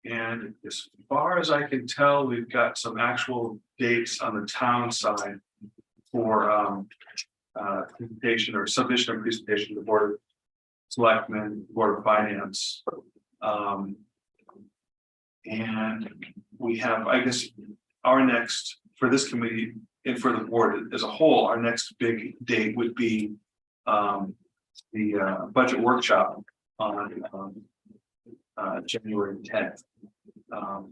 And as far as I can tell, we've got some actual dates on the town side for presentation or submission of presentation to the Board of Selectmen, Board of Finance. And we have, I guess, our next, for this committee and for the board as a whole, our next big date would be the budget workshop on January 10th. Are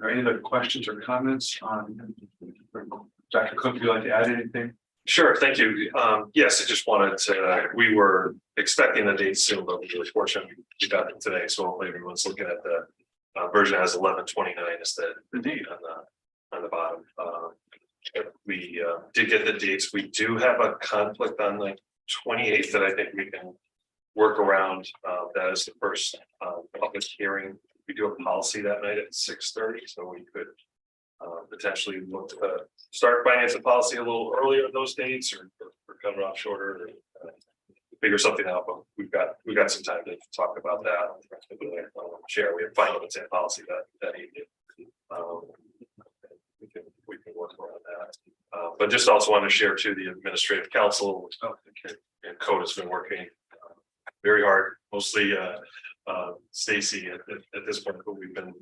there any other questions or comments on Dr. Cook? Would you like to add anything? Sure, thank you. Yes, I just wanted to, we were expecting the date soon, but we were fortunate we got them today. So hopefully everyone's looking at the version has 11/29 is the date on the bottom. We did get the dates. We do have a conflict on the 28th that I think we can work around. That is the first public hearing. We do a policy that night at 6:30, so we could potentially look to start finance and policy a little earlier in those dates, or cut it off shorter, or figure something out. But we've got some time to talk about that. Share. We have final consent policy that evening. We can work around that. But just also want to share too, the administrative council and code has been working very hard, mostly Stacy at this point, but we've been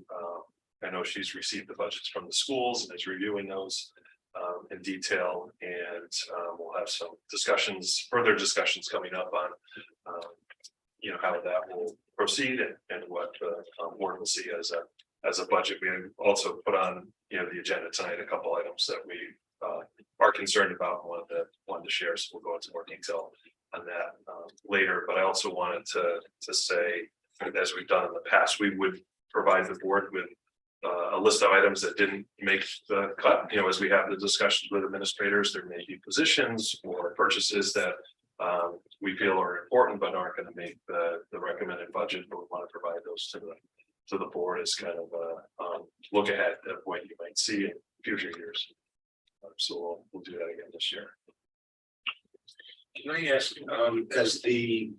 I know she's received the budgets from the schools and is reviewing those in detail, and we'll have some further discussions coming up on how that will proceed and what the board will see as a budget. We also put on the agenda tonight a couple items that we are concerned about and wanted to share, so we'll go into more detail on that later. But I also wanted to say, as we've done in the past, we would provide the board with a list of items that didn't make the cut. As we have the discussions with administrators, there may be positions or purchases that we feel are important but aren't going to make the recommended budget, but we want to provide those to the board as kind of a look ahead of what you might see in future years. So we'll do that again this year. Can I ask, as the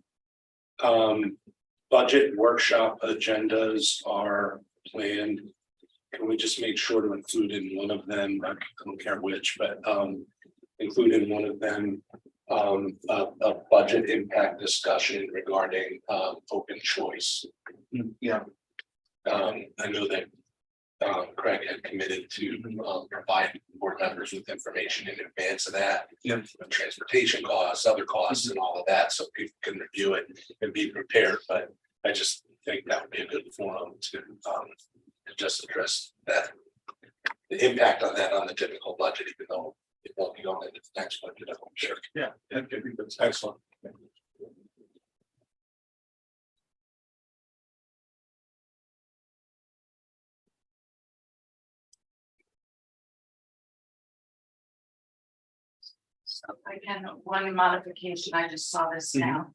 budget workshop agendas are planned, can we just make sure to include in one of them, I don't care which, but include in one of them a budget impact discussion regarding open choice? Yeah. I know that Craig had committed to provide board members with information in advance of that. Yeah. Transportation costs, other costs, and all of that, so people can review it and be prepared. But I just think that would be a good forum to just address that, the impact on that on the typical budget, even though it won't be going into the next budget, I'm sure. Yeah, that's Excellent. So again, one modification, I just saw this now.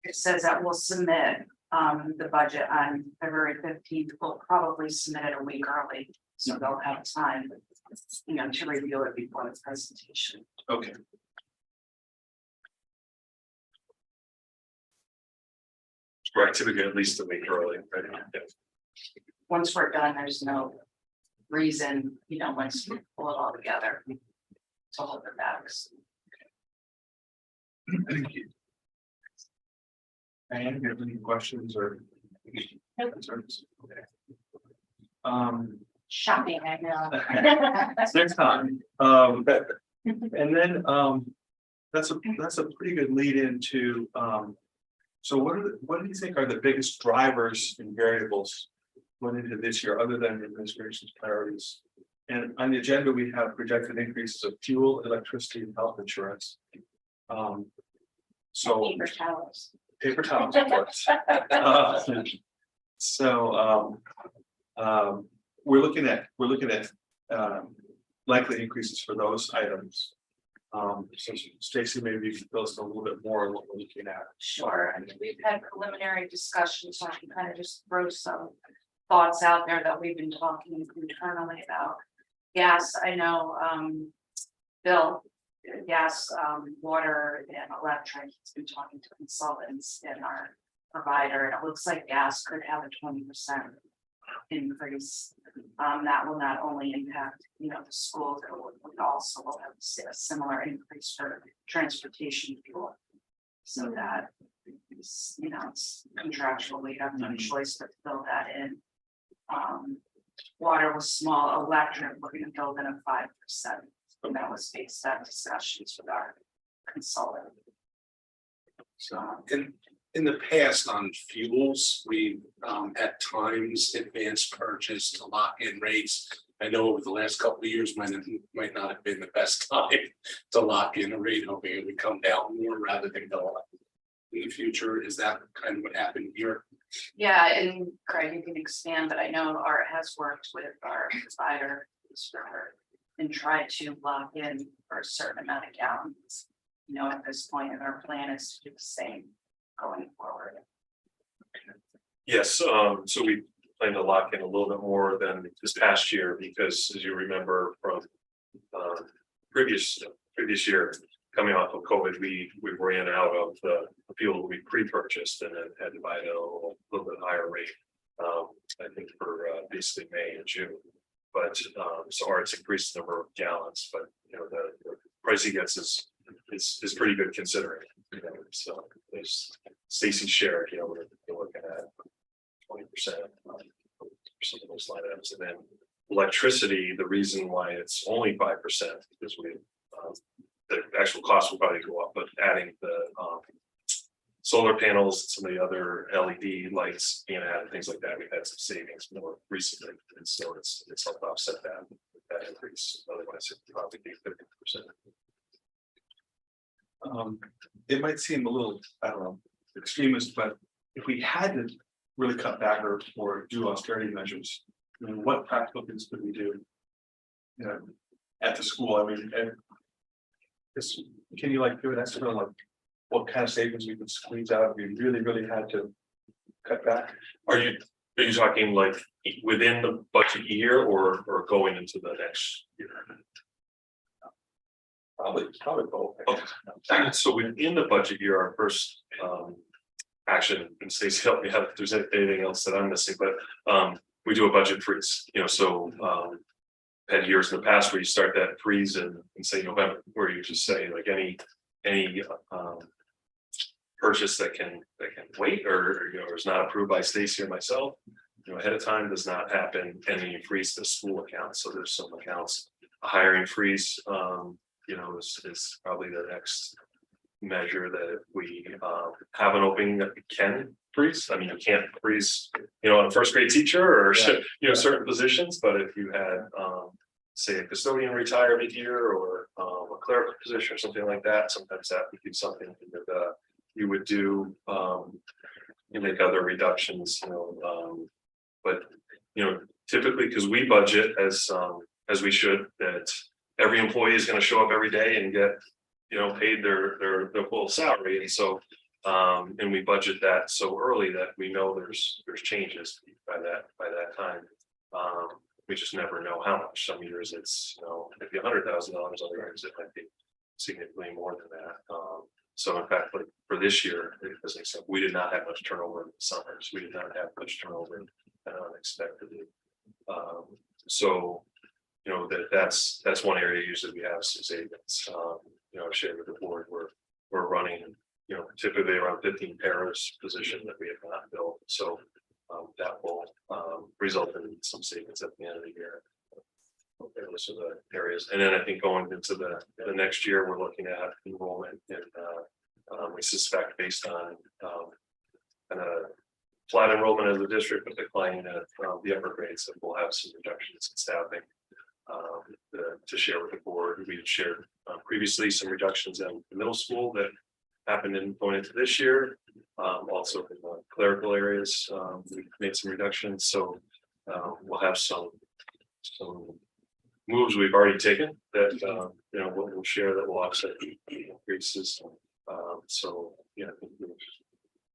It says that we'll submit the budget on February 15th. We'll probably submit it a week early, so they'll have time, to review it before the presentation. Okay. Right, typically at least a week early, right? Yeah. Once we're done, there's no reason, once we pull it all together to hold it back. Thank you. And you have any questions or concerns? Okay. Shopping, I know. Next time. And then that's a pretty good lead into so what do you think are the biggest drivers and variables going into this year other than the administration's priorities? And on the agenda, we have projected increases of fuel, electricity, and health insurance. So paper towels, of course. We're looking at likely increases for those items. So Stacy, maybe you can tell us a little bit more on what we're looking at. Sure. I mean, we've had preliminary discussions, so I can kind of just throw some thoughts out there that we've been talking internally about. Gas, I know, Bill, gas, water, and electric. He's been talking to consultants in our provider, and it looks like gas could have a 20% increase. That will not only impact, you know, the schools, it will also will have a similar increase for transportation fuel. So that is, you know, it's contractual, we have no choice but to fill that in. Water was small, electric, we're gonna build in a 5%. And that was based on discussions with our consultant. So in the past on fuels, we at times advanced purchase to lock in rates. I know over the last couple of years might not have been the best time to lock in a rate, hoping it would come down more rather than go up in the future. Is that kind of what happened here? Yeah, and Craig, you can expand, but I know Art has worked with our provider and tried to lock in for a certain amount of gallons. You know, at this point, and our plan is to do the same going forward. Yes, so we plan to lock in a little bit more than this past year, because as you remember from previous year, coming off of COVID, we ran out of the fuel we pre-purchased and then had to buy it at a little bit higher rate. I think for basically May and June. But so Art's increased the number of gallons, but you know, the price he gets is pretty good considering. You know, so there's Stacy shared, you know, we're looking at 20% some of those line items, and then electricity. The reason why it's only 5% because we the actual cost will probably go up, but adding the solar panels, some of the other LED lights being added, things like that, we've had some savings more recently, and so it's helped offset that increase. Otherwise, it would probably be 50%. It might seem a little, I don't know, extremist, but if we had to really cut back or do austerity measures, I mean, what practical things could we do? You know, at the school, I mean, and can you like give an estimate on like what kind of savings we could squeeze out if we really had to cut back? Are you talking like within the budget year or going into the next year? Probably both. Okay. So within the budget year, our first action, and Stacey help me out if there's anything else that I'm missing, but we do a budget freeze, you know, so had years in the past where you start that freeze in say November, where you just say like any purchase that can wait or you know is not approved by Stacey or myself, you know, ahead of time does not happen, and then you freeze the school accounts. So there's some accounts, a hiring freeze, you know, is probably the next measure that if we have an opening that we can freeze. I mean, you can't freeze, you know, a first grade teacher or you know certain positions, but if you had say a custodian retire mid-year or a clerical position or something like that, sometimes that would be something that you would do. You make other reductions, you know, but you know, typically because we budget as we should, that every employee is going to show up every day and get, you know, paid their full salary, and so and we budget that so early that we know there's changes by that time. We just never know how much. Some years it's, you know, it might be $100,000, other years it might be significantly more than that. So in fact, like for this year, as I said, we did not have much turnover in the summers. We did not have much turnover unexpectedly. So you know, that's one area usually we have some savings. You know, I've shared with the board, we're running, you know, typically around 15 paras position that we have not filled. So that will result in some savings at the end of the year. Okay, those are the areas. And then I think going into the next year, we're looking at enrollment, and we suspect based on kind of flat enrollment as a district, but declining at the upper grades, that we'll have some reductions in staffing. To share with the board, we had shared previously some reductions in the middle school that happened in going into this year. Also in the clerical areas, we've made some reductions, so we'll have some moves we've already taken that you know we'll share that will offset the increases. So yeah,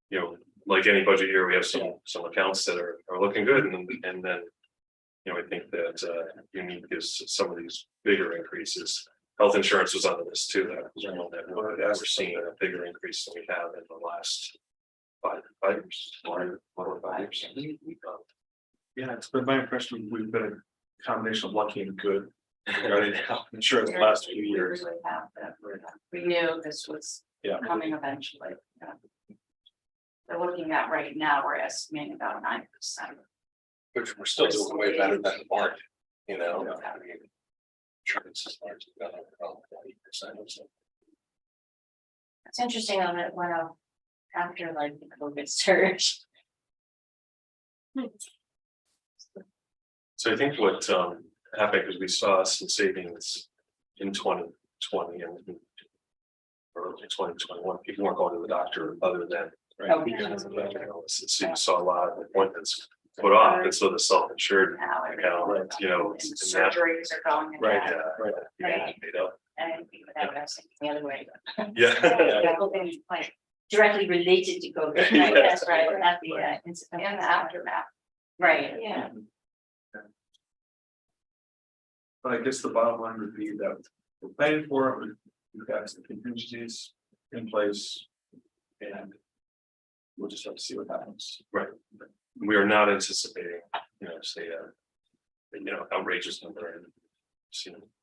you know, like any budget year, we have some accounts that are looking good, and then you know, I think that unique is some of these bigger increases. Health insurance was on the list too. That was one that we're seeing a bigger increase than we have in the last 5 years, 5 years. Yeah, it's been my impression we've been a combination of lucky and good. Regarding health insurance the last few We years. really have that. We knew this was Yeah. coming eventually. Yeah. They're looking at right now, we're estimating about 9%. Which we're still doing way better than the market, you know, I mean. Insurance is largely done around 40% or so. It's interesting on it went up after like the COVID surge. So I think what happened is we saw some savings in 2020 and early 2021. People weren't going to the doctor other than. Oh, because of the analysis. So you saw a lot of appointments put off, and so the self-insured, Now, account, you know, and and that- surgeries are going. Right, ahead. right. yeah, made up. And without asking the other way. Yeah. Medical things like directly related to COVID. Right, that's right, not the incident. In the aftermath. Right, yeah. But I guess the bottom line would be that we're paying for it, we've got some contingencies in place. And we'll just have to see what happens. We are not anticipating, you know, say, outrageous number and.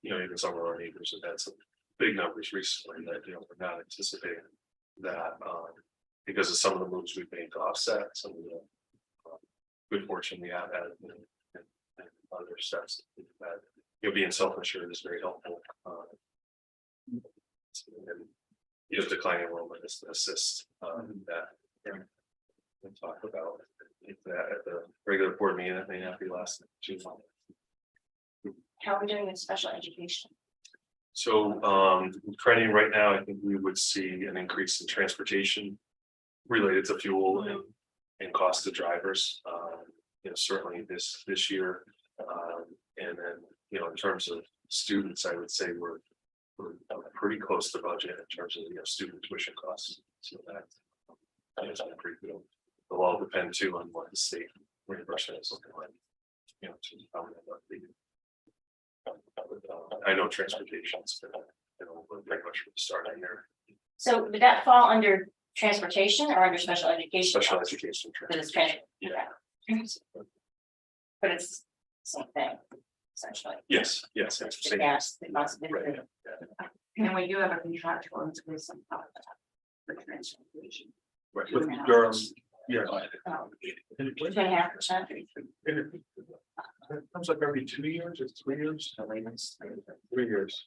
Even some of our neighbors have had some big numbers recently that, we're not anticipating that, because of some of the moves we've made to offset some of the. Good fortune we have had, and other steps that, being self-insured is very helpful. And, declining enrollment is to assist, that. We'll talk about that at the regular board meeting. That may not be last too long. How are we doing with special education? So trending right now, I think we would see an increase in transportation related to fuel and cost of drivers. Certainly this year. And then, in terms of students, I would say we're pretty close to budget in terms of student tuition costs. So that's pretty good. It'll all depend too on what the state reimbursement is looking like. To how we end up being. I know transportation's been, very much for the start of the year. So would that fall under transportation or under special education? Special education. But it's trans, yeah. But it's the same thing, essentially. Yes, The same. gas, the cost of Right, it. And we do have a contractual increase in for transportation. right. With Durham, yeah. Oh, And it 2.5%. comes like every 2 years or 3 years. 3 years.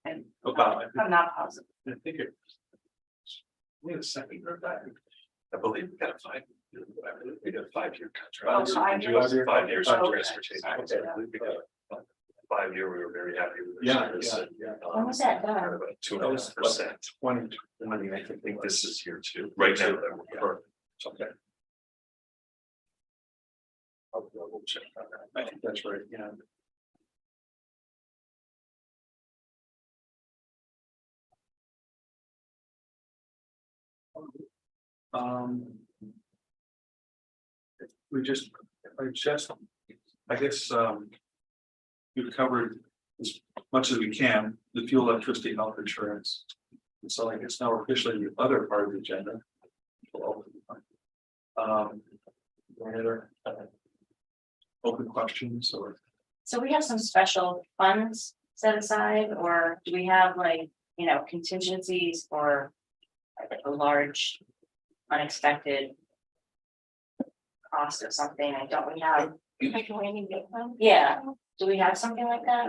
And About, I'm not positive. I think it. We had a second or back. I believe we got a 5. We got a 5-year Oh, contract. 5 years? 5 years on Okay. transportation. I believe we got a 5-year. We were very happy with. the Yeah, service and, When was that done? About 2.5%. 2020, I think this is here too, right now. That we're Okay. I'll double check on that. I think that's right, yeah. Um. I guess, we've covered as much as we can, the fuel, electricity, health insurance. And so I guess now we're officially the other part of the agenda. Any other open questions or? So we have some special funds set aside, or do we have like, contingencies for like a large unexpected cost of something? I don't we have, yeah, do we have something like that?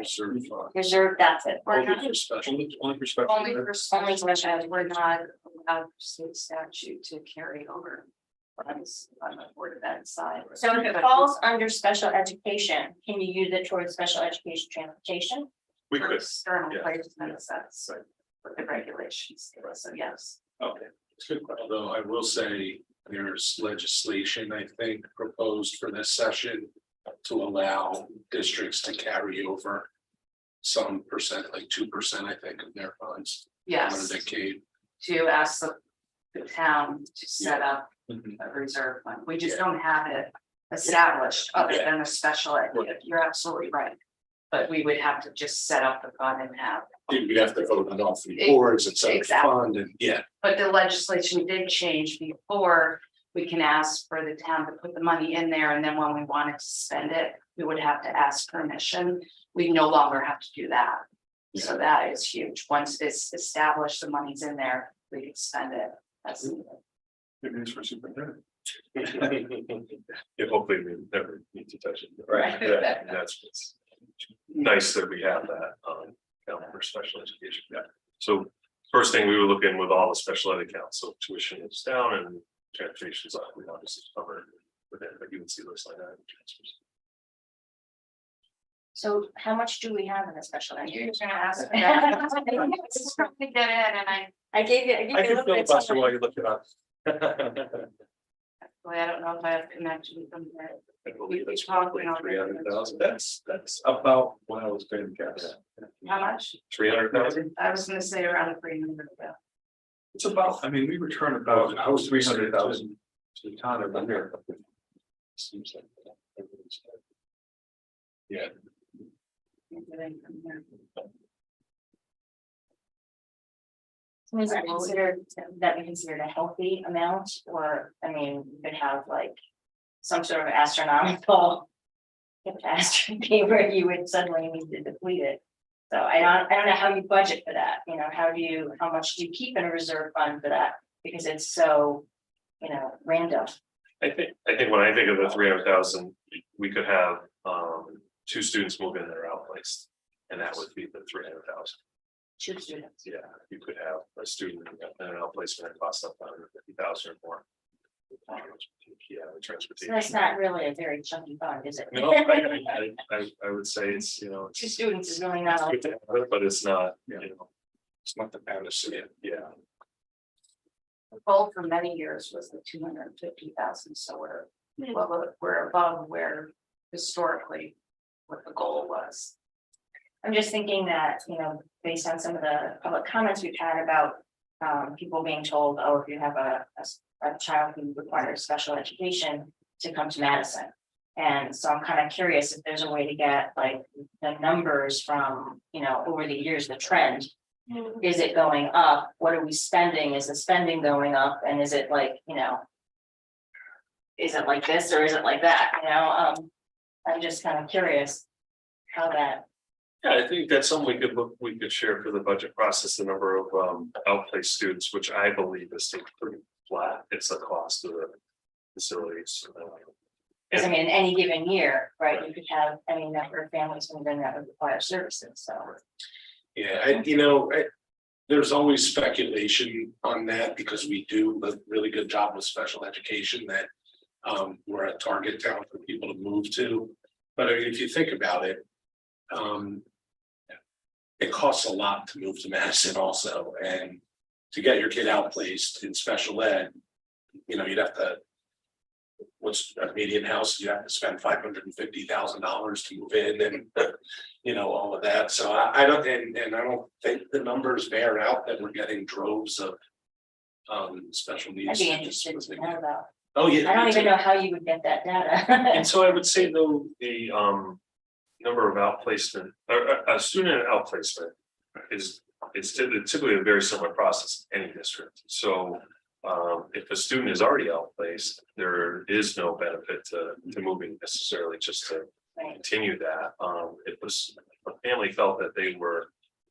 Reserve, that's it. We're not, Only for special. Only for Only special ed, ed. we're not allowed state statute to carry over. Funds on the board of ed side. so if it falls under special education, can you use it towards special education transportation? We For could, external yeah. placements, that's what the regulations, say. So yes. Okay, it's a good question. Although I will say there's legislation, I think, proposed for this session to allow districts to carry over some percent, like 2%, I think, of their funds. On Yes, a decade. to ask the town to set up Mhm. a reserve fund. We just don't have it established other than a special ed. You're absolutely right. But we would have to just set up the fund and have, We'd have to vote on all 3 boards and set up the Exactly. fund and, yeah. but the legislation did change before. we can ask for the town to put the money in there, and then when we wanted to spend it, we would have to ask permission. We no longer have to do that. So that is huge. Once it's established, the money's in there, we can spend it. That's Good news for superintendent. Yeah, hopefully we never need to touch it. Right. Yeah, that's what's nice that we have that, account for special education. Yeah. So first thing we would look in with all the special ed accounts, so tuition is down and transportation's up, we obviously cover with it, but you would see those like that in transfers. So how much do we have in the special ed? You're gonna ask for that. Just trying to get in, and I gave you. I a can little bit of filibuster time. while you look it up. I don't know if I have connection with them there. I believe it's Probably probably 300,000, that's about what I was going to guess. How much? 300,000? I was gonna say around 300. It's about, I mean, we return about 300,000 to the town every year. Seems like. Yeah, So is that considered a healthy amount, or, I mean, you could have like some sort of astronomical catastrophe where you would suddenly need to deplete it. So I don't know how you budget for that, you know, how much do you keep in a reserve fund for that? Because it's so, random. I think when I think of the 300,000, we could have, 2 students move in that are outplaced. And that would be the 300,000. 2 students. Yeah, you could have a student in an outplacement that costs up 150,000 or more. Yeah, the So transportation. that's not really a very chunky fund, is it? No, I would say it's, 2 it's students is really not. good to have it, but it's not, it's not the panacea. yeah. The goal for many years was the 250,000, so we're above where historically what the goal was. I'm just thinking that, based on some of the public comments we've had about people being told, oh, if you have a child who requires special education, to come to Madison. And so I'm kind of curious if there's a way to get like the numbers from, over the years, the trend. Is it going up? What are we spending? Is the spending going up? And is it like, is it like this or is it like that? I'm just kind of curious how that. Yeah, I think that's something we could share for the budget process, the number of outplaced students, which I believe is still pretty flat. It's the cost of the facilities. Because I mean, in any given year, right, you could have any number of families moving that would require services, so. Yeah, there's always speculation on that because we do a really good job with special education that we're a target town for people to move to. But I mean, if you think about it, it costs a lot to move to Madison also, and to get your kid outplaced in special ed, you'd have to. What's a median house? You have to spend $550,000 to move in, and all of that. So I don't, and I don't think the numbers bear out that we're getting droves of special needs. I'd be interested to know about. Oh, yeah. I don't even know how you would get that data. And so I would say though, the number of outplacement, or a student outplacement is typically a very similar process in any district. So if a student is already outplaced, there is no benefit to moving necessarily just to continue that. If a family felt that they were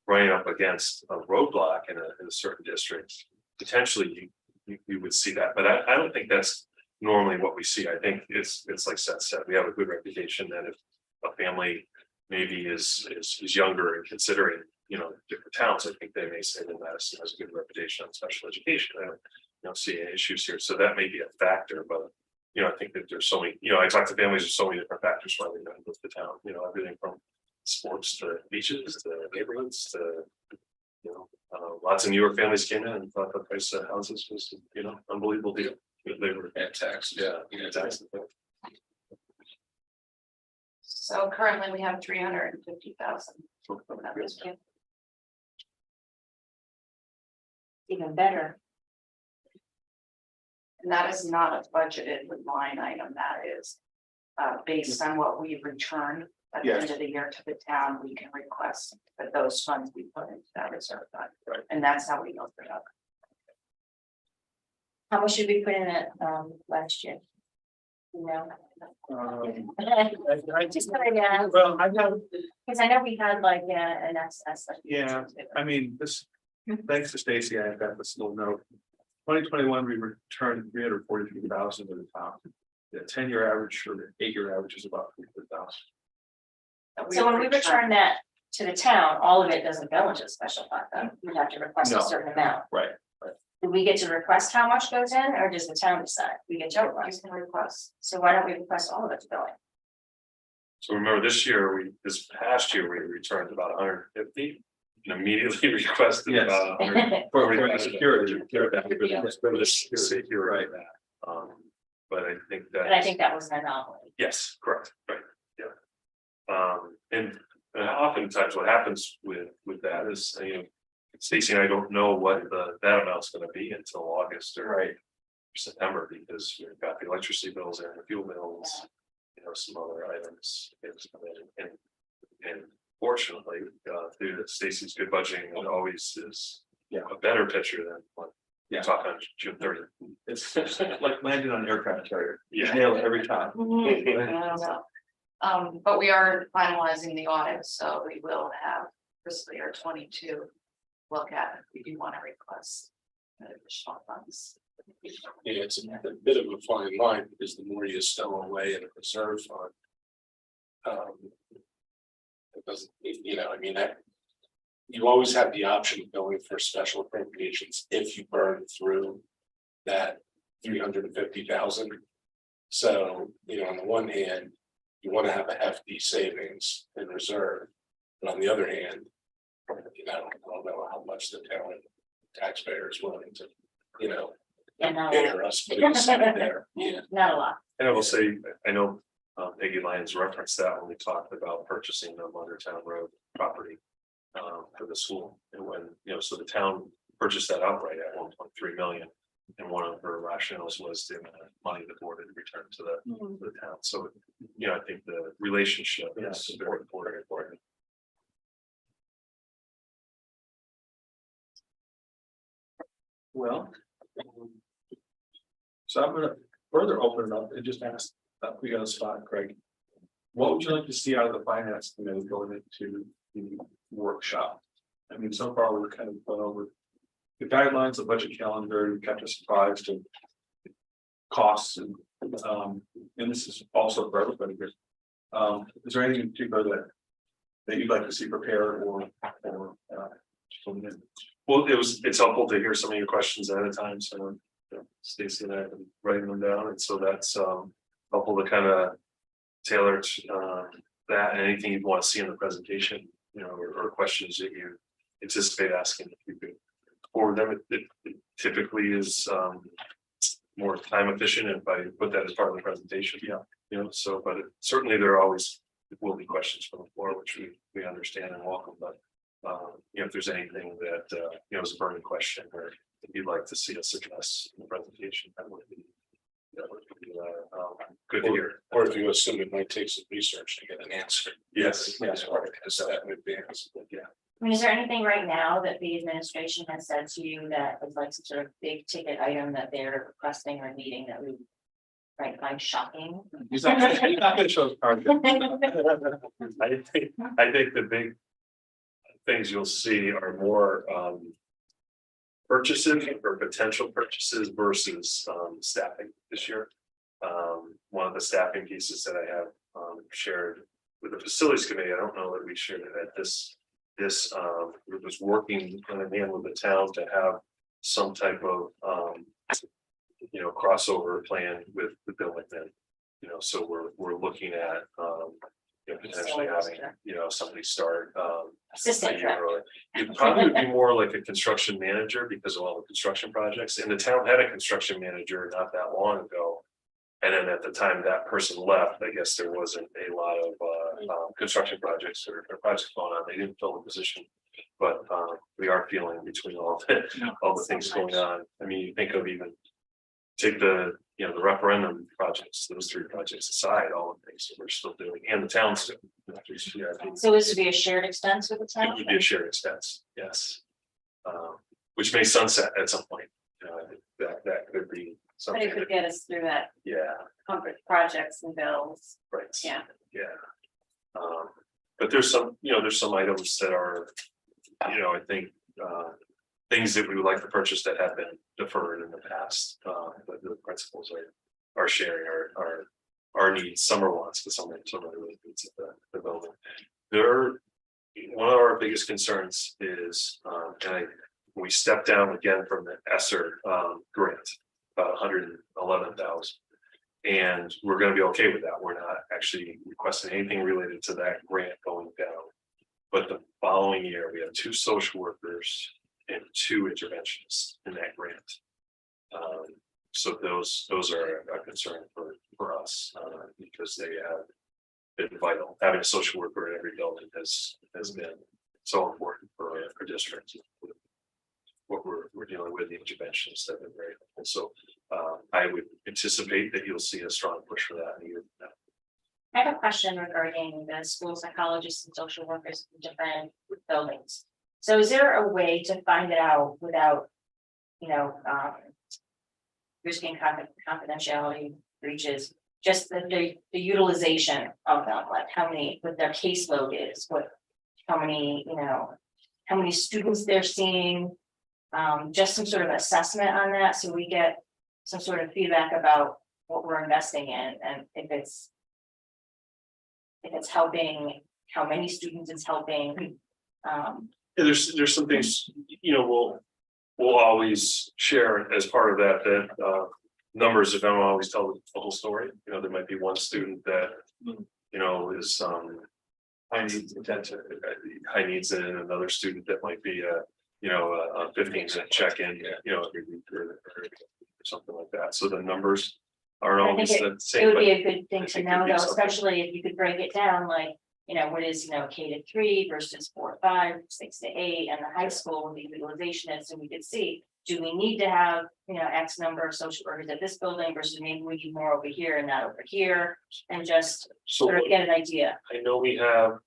running up against a roadblock in a certain district, potentially you would see that. But I don't think that's normally what we see. I think it's like Seth said, we have a good reputation that if a family maybe is younger and considering, different towns, I think they may say that Madison has a good reputation on special education. I don't see any issues here. So that may be a factor, but I think that there's so many, I talk to families, there's so many different factors why they don't move to town, everything from sports to beaches to neighborhoods to lots of newer families came in and thought the price of houses was, unbelievable deal. They were tax. yeah, tax. So currently we have 350,000. Even better. And that is not a budgeted line item, that is based on what we return at the end of the year to the town, we can request that those funds be put into that reserve fund. Right. And that's how we know for that. How much did we put in it last year? You know, just kind of, Well, I have, because I know we had like an excess. Like, yeah, I mean, this, thanks to Stacy, I got this little note. 2021, we returned 343,000 to the town. The 10-year average or the 8-year average is about 300,000. So when we return that to the town, all of it doesn't go into the special fund, then we have to request a No. certain amount. Right. Do we get to request how much goes in, or does the town decide? We get to request. So why don't we request all of it to go in? So remember this year, this past year, we returned about 150 and immediately requested Yes. about 100. For the security. For this security. Right. But I think that. But I think that was an anomaly. Yes, correct, right, yeah. And oftentimes what happens with that is, Stacy and I don't know what that amount's gonna be until August or September, because we've got the electricity bills and the fuel bills, some other items. And fortunately, through Stacy's good budgeting, it always is a better picture than what you talk on June 30th. It's like landing on an aircraft carrier. Yeah. Nail it every time. But we are finalizing the audit, so we will have fiscal year 22 look at it. We do want to request additional funds. Yeah, it's a bit of a fine line, because the more you stow away in a reserve fund. It doesn't, I mean, you always have the option of going for special appropriations if you burn through that 350,000. So, on the one hand, you want to have a hefty savings in reserve, but on the other hand, I don't know how much the town taxpayer is willing to, And not pay us, but it's there. Yeah. not a lot. And I will say, I know Peggy Lyons referenced that when we talked about purchasing the Undertown Road property for the school. And when, so the town purchased that outright at 1.3 million. And one of her rationales was the amount of money the board had returned to the town. So, I think the relationship is very important. Well. So I'm gonna further open it up and just ask, we got a spot, Craig. What would you like to see out of the finance committee going into the workshop? I mean, so far we're kind of going over the guidelines, the budget calendar, you kept us surprised and costs and this is also for everybody here. Is there anything in particular that you'd like to see prepared or Well, it's helpful to hear some of your questions ahead of time, so Stacy and I have been writing them down, and so that's helpful to kind of tailor that, and anything you want to see in the presentation, or questions that you anticipate asking, if you could forward them. It typically is more time efficient if I put that as part of the presentation. So, but certainly there always will be questions from the floor, which we understand and welcome, but if there's anything that is a burning question or if you'd like to see us address in the presentation, that would be good to hear. Or if you assume it might take some research to get an answer. Yes. So that would be, Yeah. I mean, is there anything right now that the administration has said to you that is like some sort of big ticket item that they're requesting or needing that we might find shocking? He's not gonna show his card. I think the big things you'll see are more purchases or potential purchases versus staffing this year. One of the staffing pieces that I have shared with the facilities committee, I don't know that we shared it at this group was working hand in hand with the town to have some type of crossover plan with the building then. So we're looking at potentially having somebody start Assistant a year director. early. It probably would be more like a construction manager because of all the construction projects, and the town had a construction manager not that long ago. And then at the time that person left, I guess there wasn't a lot of construction projects or projects going on. They didn't fill the position. But we are feeling between all the things going on. I mean, you think of even take the referendum projects, those 3 projects aside, all the things that we're still doing, and the town's doing. So this would be a shared expense with the It town? would be a shared expense, yes. Which may sunset at some point. I think that could be But it something, could that- get us through that yeah, comfort projects and bills, right. yeah. Yeah. But there's some, there's some items that are, I think, things that we would like to purchase that have been deferred in the past. But the principals are sharing our needs, some are wants, but some are really needs of the building. One of our biggest concerns is, we stepped down again from the ESSER grant, about 111,000. And we're gonna be okay with that. We're not actually requesting anything related to that grant going down. But the following year, we have 2 social workers and 2 interventionists in that grant. So those are a concern for us, because they have been vital. Having a social worker in every building has been so important for our district. What we're dealing with, the interventions that have been very helpful. So I would anticipate that you'll see a strong push for that in the year. I have a question regarding the school psychologists and social workers in different buildings. So is there a way to find it out without, risking confidentiality breaches? Just the utilization of them, like how many, what their caseload is, how many students they're seeing. Just some sort of assessment on that, so we get some sort of feedback about what we're investing in and if it's helping, how many students it's helping. Yeah, there's some things, we'll always share as part of that numbers that don't always tell the whole story. There might be one student that, is high needs attention, high needs, and another student that might be a 15-minute check-in, every week or something like that. So the numbers aren't I always think the It same. would but be a good thing I to think know it'd be though, something. especially if you could break it down, like, what is, K-3 versus 4-5, 6-8, and the high school, the utilization is, so we could see. Do we need to have, X number of social workers at this building versus maybe we need more over here and not over here, and just So sort of get an idea. I know we have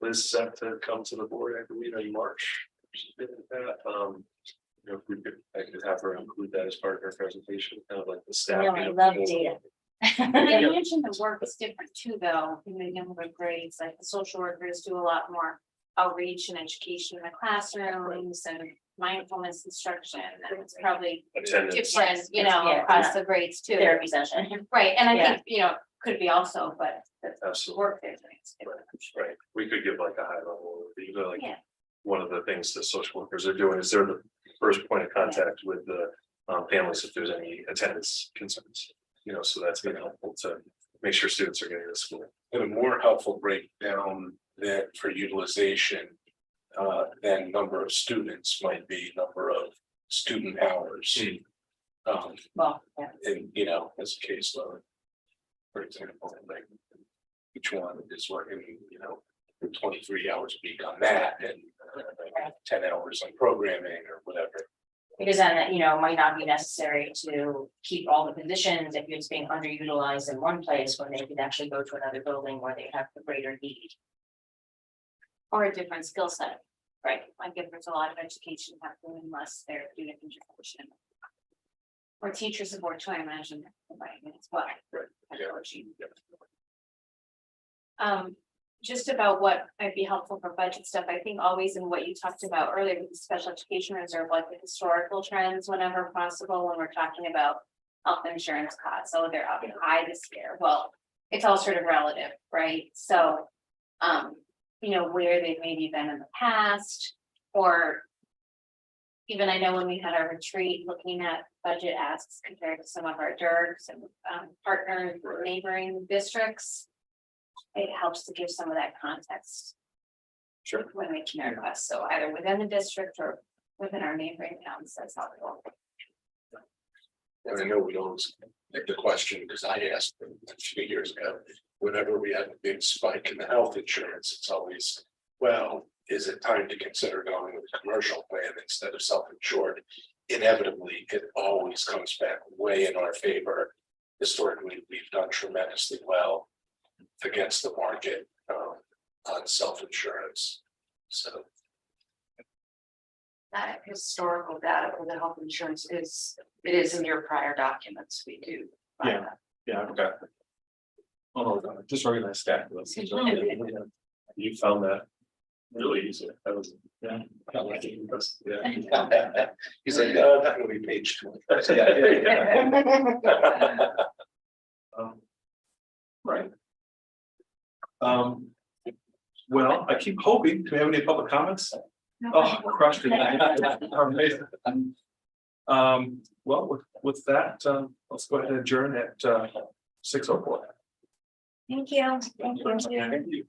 Liz set to come to the board, I believe, in March. Something like that. If we could, I could have her include that as part of her presentation, kind of like the staff. I love data. Yeah, you mentioned the work is different too, though, in the younger grades, like the social workers do a lot more outreach and education in the classrooms and mindfulness instruction, and it's probably Attendance. different, Yeah. across the grades too. Therapy session. Right, and I Yeah. think, could be also, but the Absolutely. work they're doing is different. Right, we could give like a high level, like, Yeah. one of the things that social workers are doing is they're the first point of contact with the families if there's any attendance concerns. So that's been helpful to make sure students are getting to school. And a more helpful breakdown that for utilization. Than number of students might be number of student hours. Well, yeah. And as a caseload. For example, like each one is working, 23 hours a week on that and 10 hours on programming or whatever. Because then, it might not be necessary to keep all the positions if it's being underutilized in one place when they could actually go to another building where they have the greater need. Or a different skill set, right, like if there's a lot of education happening unless they're doing intervention. Or teacher support too, I imagine, right, as well. Right. Pedagogy. Just about what might be helpful for budget stuff, I think always in what you talked about earlier with the special education reserve, like the historical trends whenever possible, when we're talking about health insurance costs, so they're up high this year, well, it's all sort of relative, right? So, where they've maybe been in the past, or even I know when we had our retreat, looking at budget asks compared to some of our DERGs and partner neighboring districts. It helps to give some of that context. Sure. When making our requests, so either within the district or within our neighboring towns, that's helpful. And I know we always get the question, because I asked them a few years ago, whenever we had a big spike in the health insurance, it's always, well, is it time to consider going with a commercial plan instead of self-insured? Inevitably, it always comes back way in our favor. Historically, we've done tremendously well against the market on self-insurance. So That historical data for the health insurance is, it is in your prior documents, we do. find Yeah. that. Yeah, I've got. Oh, no, disorganized stack. You found that really easy. That was, yeah. I like it. Yeah. He's like, no, not gonna be page two. Right. Well, I keep hoping, do we have any public comments? Oh, crushed it. Amazing. Well, with that, let's go ahead and adjourn at 6:04. Thank you. Thank you. Thank you.